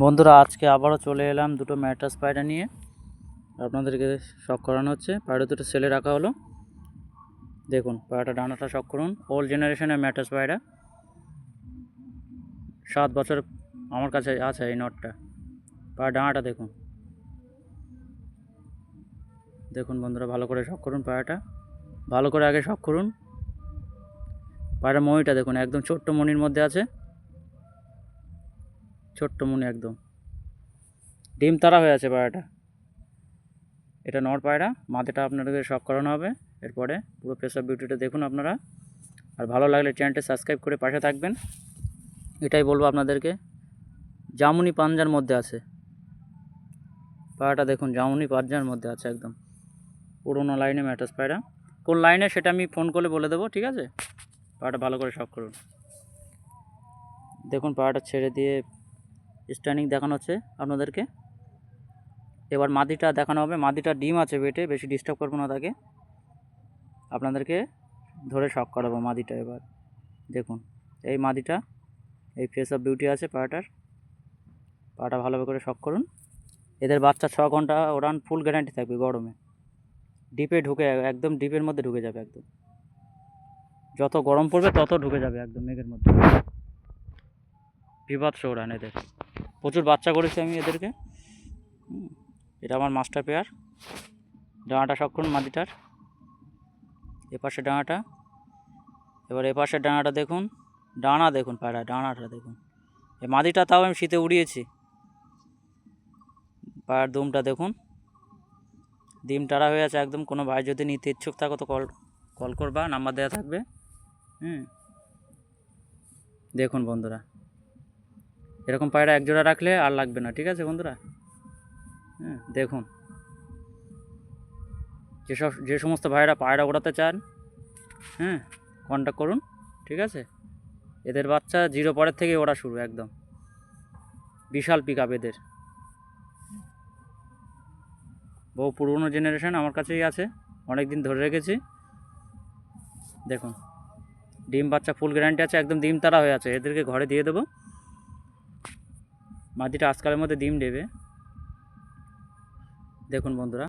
বন্ধুরা আজকে আবারও চলে এলাম দুটো ম্যাট্রাস পায়রা নিয়ে আপনাদেরকে শখ করানো হচ্ছে। পায়রা দুটো সেলে রাখা হলো। দেখুন পায়রাটা ডানাটা শখ করুন। ওল্ড জেনারেশনের ম্যাট্রাস পায়রা, 7 বছর আমার কাছে আছে এই নটটা। পায়রা ডানাটা দেখুন। দেখুন বন্ধুরা ভালো করে শখ করুন, পায়রাটা ভালো করে আগে শখ করুন। পায়রা মণিটা দেখুন, একদম ছোট্ট মণির মধ্যে আছে, ছোট্ট মণি, একদম ডিম তারা হয়ে আছে পায়রাটা। এটা নর পায়রা, মাথাটা আপনাদেরকে শখ করানো হবে। এরপরে পুরো ফেস অফ বিউটিটা দেখুন আপনারা। আর ভালো লাগলে চ্যানেলটা সাবস্ক্রাইব করে পাশে থাকবেন। এটাই বলবো আপনাদেরকে। জামুনি পাঞ্জার মধ্যে আছে পায়রাটা, দেখুন জামুনি পাঞ্জার মধ্যে আছে, একদম পুরোনো লাইনে ম্যাট্রাস পায়রা। কোন লাইনে সেটা আমি ফোন করে বলে দেবো, ঠিক আছে? পায়রাটা ভালো করে শখ করুন। দেখুন পায়রাটা ছেড়ে দিয়ে স্ট্যান্ডিং দেখানো হচ্ছে আপনাদেরকে। এবার মাদিটা দেখানো হবে। মাদিটা ডিম আছে পেটে, বেশি ডিস্টার্ব করবো না তাকে, আপনাদেরকে ধরে শখ করাবো মাদিটা। এবার দেখুন এই মাদিটা, এই ফেস অফ বিউটি আছে পায়রাটার। পায়রাটা ভালোভাবে করে শখ করুন। এদের বাচ্চা 6 ঘন্টা ওড়ান ফুল গ্যারান্টি থাকবে। গরমে ডিপে ঢুকে, একদম ডিপের মধ্যে ঢুকে যাবে, একদম যত গরম পড়বে তত ঢুকে যাবে একদম মেঘের মধ্যে। বিভৎস ওড়ান এদের, প্রচুর বাচ্চা করেছি আমি এদেরকে। এটা আমার মাস্টার পেয়ার। ডানাটা শখ করুন মাদিটার, এপাশে ডানাটা। এবার এপাশের ডানাটা দেখুন, ডানা দেখুন পায়রা, ডানাটা দেখুন। এই মাদিটা তাও আমি শীতে উড়িয়েছি। পায়ের দুমটা দেখুন, ডিম টাড়া হয়ে আছে একদম। কোনো ভাই যদি নিতে ইচ্ছুক থাকো তো কল করবা, নাম্বার দেওয়া থাকবে। দেখুন বন্ধুরা, এরকম পায়রা এক জোড়া রাখলে আর লাগবে না, ঠিক আছে বন্ধুরা? দেখুন যে সমস্ত ভাইরা পায়রা ওড়াতে চান, কন্ট্যাক্ট করুন, ঠিক আছে? এদের বাচ্চা 0 পরের থেকে ওড়া শুরু, একদম বিশাল পিক আপ এদের। বহু পুরনো জেনারেশন আমার কাছেই আছে, অনেক দিন ধরে রেখেছি। দেখুন ডিম বাচ্চা ফুল গ্যারান্টি আছে, একদম ডিম তারা হয়ে আছে। এদেরকে ঘরে দিয়ে দেবো। মাদিটা আজকালের মধ্যে ডিম দেবে। দেখুন বন্ধুরা।